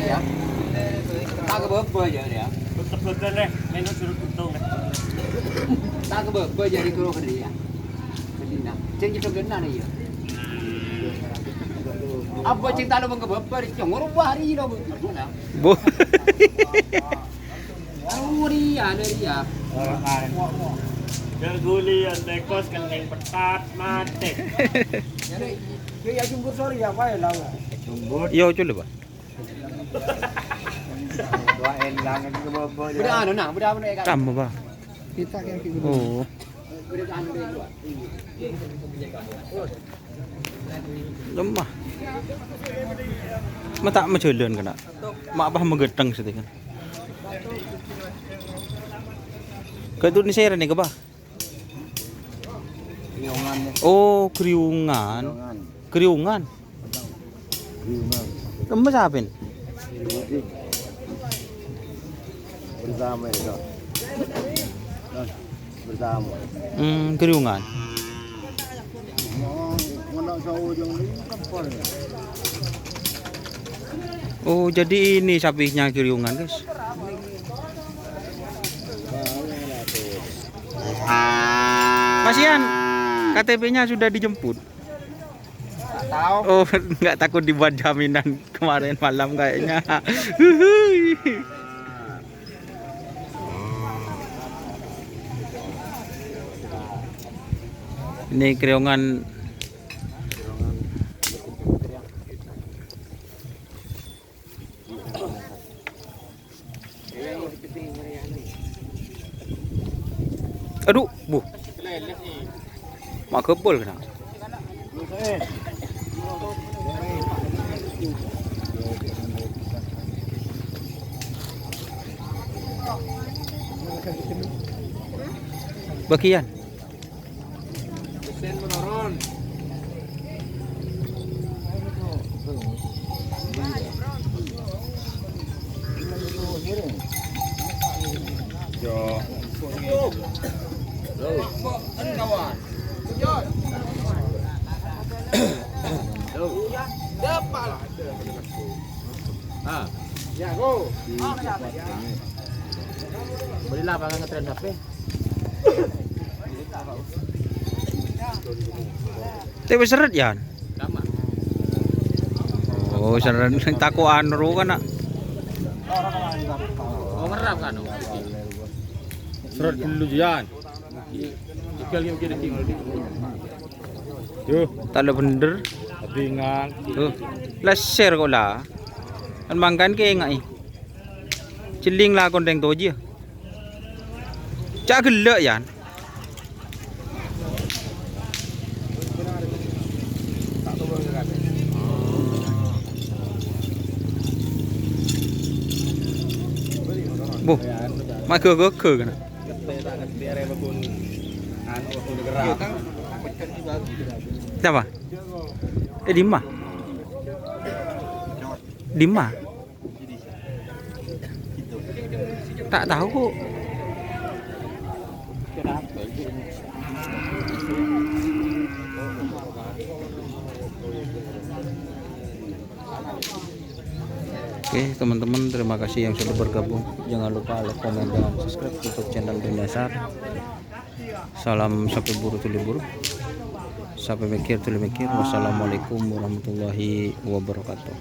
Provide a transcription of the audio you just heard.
Ya. Ta cái bớt bơi giờ nè. Betul-betul deh, menu suruh tutung deh. Ta cái bớt bơi giờ đi cô cái gì à? Cái gì nào? Trên cái trong đến nào này giờ? Apa cinta lu ke bapak di congor hari lo betul. Bu. Oh dia dia. Guli ande kos kening petat mate. Jadi dia jemput sore ya Pak ya lalu. Jembut. Yo coba, Pak. Doain lang ke bobo. Udah anu nah, udah anu kan. Kamu, Pak. Kita yang gitu. Oh. Udah anu dulu. Lemah. Mà tak menjalan kena. Mak apa menggedeng sih kan. Ke itu ni saya nih ke bah. Kriungan ya. Oh, kriungan. Kriungan. Kriungan. Kamu siapin? Bersama ya. Bersama. Kriungan. Ngono sawo jeng kapal. Oh, jadi ini sapinya kriungan, guys. Masian, KTP-nya sudah dijemput. Tahu. Oh, nggak takut dibuat jaminan kemarin malam kayaknya. Ini kriungan. Aduh, Bu. Mak kebul kena. Bagian. Sen menurun. Yo. Kawan. Dapat. Ah. Ya, go. Belilah pakai ngetren HP. Tapi seret ya. Sama. Oh, seret takuan ru kan nak. Oh, ngerap kan. Serot dulu Jan. Ikal yang kira tinggal di. Yo, Tak ada bener. bingang. Tuh, lah share kok lah. Kan mangkan ke ngai. Celing lah kondeng tu aja. Cak gelak ya. Bu, mak ke kan. Siapa? Dima. Dima. Tak tahu kok. Oke teman-teman, terima kasih yang sudah bergabung. Jangan lupa like, komen, dan subscribe untuk channel Bendasar. Salam sampai buru tuli buru, sampai mikir tuli mikir. Wassalamualaikum warahmatullahi wabarakatuh.